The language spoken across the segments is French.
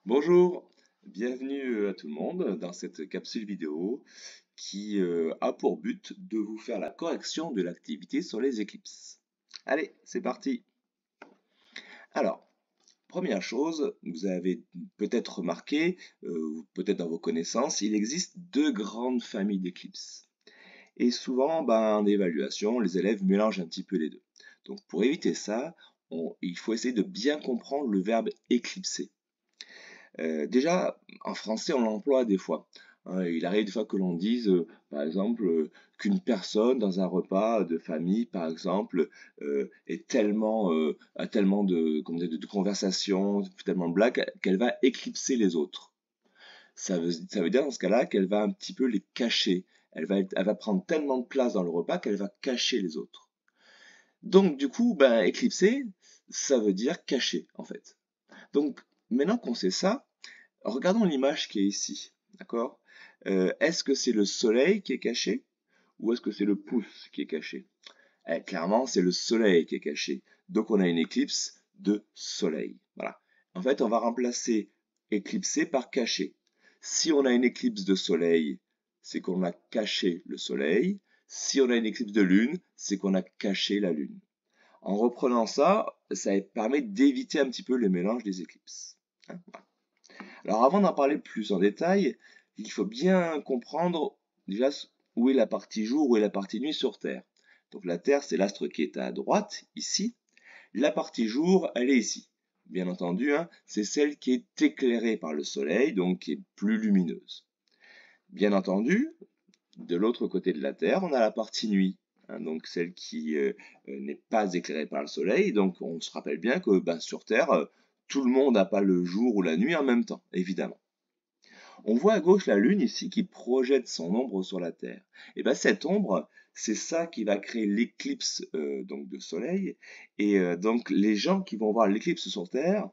Bonjour, bienvenue à tout le monde dans cette capsule vidéo qui a pour but de vous faire la correction de l'activité sur les éclipses. Allez, c'est parti. Alors, première chose, vous avez peut-être remarqué, ou peut-être dans vos connaissances, il existe deux grandes familles d'éclipses. Et souvent, en évaluation, les élèves mélangent un petit peu les deux. Donc pour éviter ça, il faut essayer de bien comprendre le verbe éclipser. Déjà, en français, on l'emploie des fois. Hein. Il arrive des fois que l'on dise, par exemple, qu'une personne dans un repas de famille, par exemple, a tellement de conversations, tellement de blagues, qu'elle va éclipser les autres. Ça veut dire dans ce cas-là qu'elle va un petit peu les cacher. Elle va prendre tellement de place dans le repas qu'elle va cacher les autres. Donc, du coup, éclipser, ça veut dire cacher, en fait. Donc, maintenant qu'on sait ça, regardons l'image qui est ici, d'accord? Est-ce que c'est le soleil qui est caché ou est-ce que c'est le pouce qui est caché? Clairement, c'est le soleil qui est caché. Donc, on a une éclipse de soleil. Voilà. En fait, on va remplacer éclipser par caché. Si on a une éclipse de soleil, c'est qu'on a caché le soleil. Si on a une éclipse de lune, c'est qu'on a caché la lune. En reprenant ça, ça permet d'éviter un petit peu le mélange des éclipses. Hein, voilà. Alors avant d'en parler plus en détail, il faut bien comprendre déjà où est la partie jour, où est la partie nuit sur Terre. Donc la Terre, c'est l'astre qui est à droite, ici. La partie jour, elle est ici. Bien entendu, hein, c'est celle qui est éclairée par le Soleil, donc qui est plus lumineuse. Bien entendu, de l'autre côté de la Terre, on a la partie nuit. Hein, donc celle qui n'est pas éclairée par le Soleil. Donc on se rappelle bien que sur Terre, tout le monde n'a pas le jour ou la nuit en même temps, évidemment. On voit à gauche la Lune ici qui projette son ombre sur la Terre. Et cette ombre, c'est ça qui va créer l'éclipse donc de Soleil. Et donc les gens qui vont voir l'éclipse sur Terre,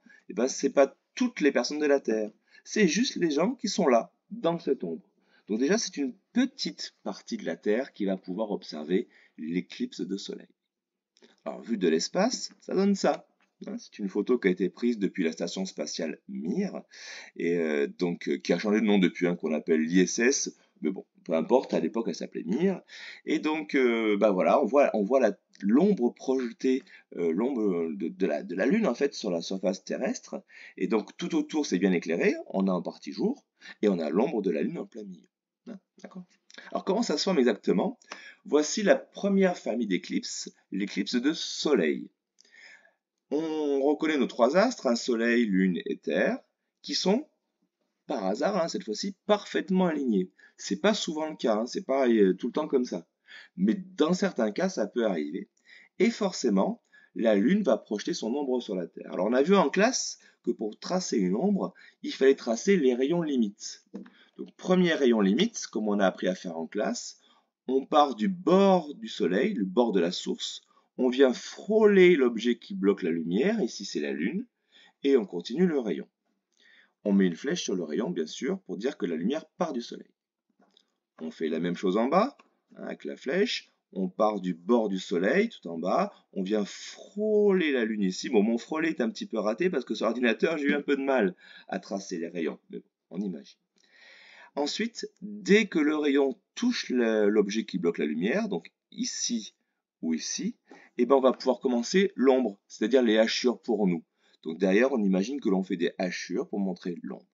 c'est pas toutes les personnes de la Terre. C'est juste les gens qui sont là, dans cette ombre. Donc déjà, c'est une petite partie de la Terre qui va pouvoir observer l'éclipse de Soleil. Alors, vu de l'espace, ça donne ça. Hein. C'est une photo qui a été prise depuis la station spatiale Mir, et qui a changé de nom depuis, hein, qu'on appelle l'ISS, mais bon, peu importe, à l'époque elle s'appelait Mir. Et donc, voilà, on voit l'ombre projetée, l'ombre de la Lune en fait sur la surface terrestre, et donc tout autour c'est bien éclairé, on a en partie jour, et on a l'ombre de la Lune en plein milieu. Hein, d'accord? Alors comment ça se forme exactement? Voici la première famille d'éclipses, l'éclipse de Soleil. On reconnaît nos trois astres, un Soleil, Lune et Terre, qui sont, par hasard, hein, cette fois-ci, parfaitement alignés. C'est pas souvent le cas, hein, c'est pas tout le temps comme ça. Mais dans certains cas, ça peut arriver. Et forcément, la Lune va projeter son ombre sur la Terre. Alors on a vu en classe que pour tracer une ombre, il fallait tracer les rayons limites. Donc premier rayon limite, comme on a appris à faire en classe, on part du bord du Soleil, le bord de la source, on vient frôler l'objet qui bloque la lumière, ici c'est la Lune, et on continue le rayon. On met une flèche sur le rayon, bien sûr, pour dire que la lumière part du Soleil. On fait la même chose en bas, hein, avec la flèche. On part du bord du Soleil, tout en bas. On vient frôler la Lune ici. Bon, mon frôler est un petit peu raté parce que sur l'ordinateur, j'ai eu un peu de mal à tracer les rayons. Mais bon, on imagine. Ensuite, dès que le rayon touche l'objet qui bloque la lumière, donc ici ou ici, on va pouvoir commencer l'ombre, c'est-à-dire les hachures pour nous. Donc derrière, on imagine que l'on fait des hachures pour montrer l'ombre.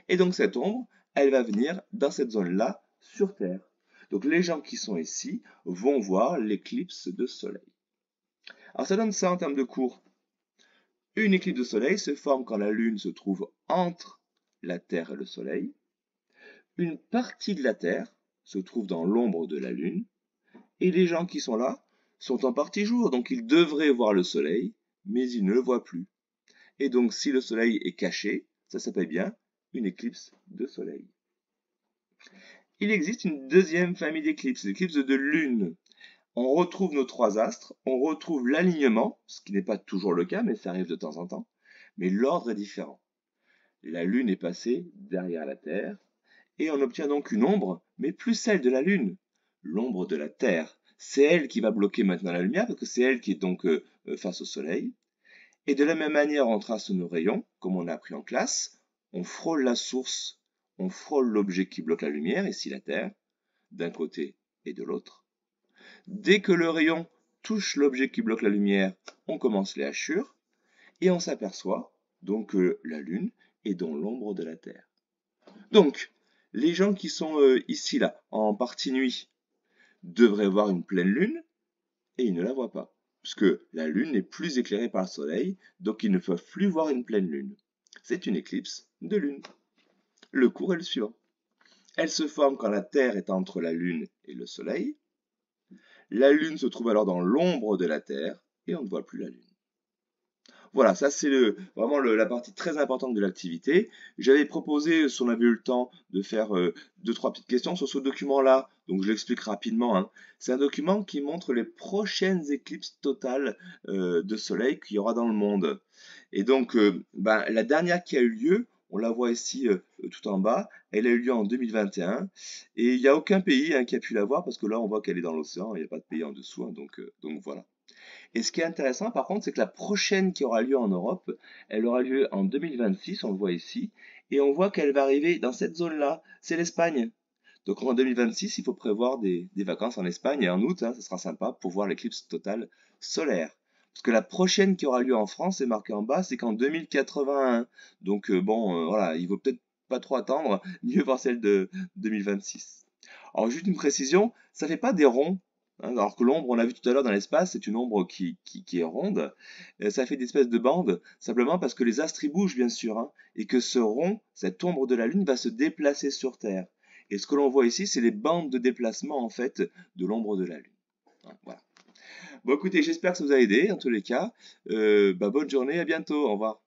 Et donc cette ombre, elle va venir dans cette zone-là, sur Terre. Donc les gens qui sont ici vont voir l'éclipse de soleil. Alors ça donne ça en termes de cours. Une éclipse de soleil se forme quand la Lune se trouve entre la Terre et le Soleil. Une partie de la Terre se trouve dans l'ombre de la Lune. Et les gens qui sont là sont en partie jour, donc ils devraient voir le Soleil, mais ils ne le voient plus. Et donc si le Soleil est caché, ça s'appelle bien une éclipse de soleil. Il existe une deuxième famille d'éclipses, l'éclipse de lune. On retrouve nos trois astres, on retrouve l'alignement, ce qui n'est pas toujours le cas, mais ça arrive de temps en temps, mais l'ordre est différent. La lune est passée derrière la Terre, et on obtient donc une ombre, mais plus celle de la lune, l'ombre de la Terre. C'est elle qui va bloquer maintenant la lumière, parce que c'est elle qui est donc face au soleil. Et de la même manière, on trace nos rayons, comme on a appris en classe. On frôle la source, on frôle l'objet qui bloque la lumière, ici la Terre, d'un côté et de l'autre. Dès que le rayon touche l'objet qui bloque la lumière, on commence les hachures, et on s'aperçoit donc que la Lune est dans l'ombre de la Terre. Donc, les gens qui sont ici, là, en partie nuit, devraient voir une pleine Lune, et ils ne la voient pas, puisque la Lune est plus éclairée par le Soleil, donc ils ne peuvent plus voir une pleine Lune. C'est une éclipse de Lune. Le cours est le suivant. Elle se forme quand la Terre est entre la Lune et le Soleil. La Lune se trouve alors dans l'ombre de la Terre, et on ne voit plus la Lune. Voilà, ça c'est vraiment la partie très importante de l'activité. J'avais proposé, si on avait eu le temps, de faire 2-3 petites questions sur ce document-là. Donc je l'explique rapidement, hein. C'est un document qui montre les prochaines éclipses totales de soleil qu'il y aura dans le monde. Et donc, la dernière qui a eu lieu, on la voit ici tout en bas, elle a eu lieu en 2021. Et il n'y a aucun pays qui a pu la voir parce que là on voit qu'elle est dans l'océan, il n'y a pas de pays en dessous, hein, donc voilà. Et ce qui est intéressant, par contre, c'est que la prochaine qui aura lieu en Europe, elle aura lieu en 2026, on le voit ici, et on voit qu'elle va arriver dans cette zone-là, c'est l'Espagne. Donc en 2026, il faut prévoir des vacances en Espagne, et en août, hein, ça sera sympa pour voir l'éclipse totale solaire. Parce que la prochaine qui aura lieu en France, c'est marqué en bas, c'est qu'en 2081. Donc voilà, il vaut peut-être pas trop attendre, mieux voir celle de 2026. Alors juste une précision, ça ne fait pas des ronds, hein, alors que l'ombre, on l'a vu tout à l'heure dans l'espace, c'est une ombre qui est ronde. Ça fait des espèces de bandes, simplement parce que les astres y bougent, bien sûr, hein, et que ce rond, cette ombre de la Lune, va se déplacer sur Terre. Et ce que l'on voit ici, c'est les bandes de déplacement, en fait, de l'ombre de la Lune. Hein, voilà. Bon, écoutez, j'espère que ça vous a aidé, en tous les cas. Bonne journée, à bientôt, au revoir.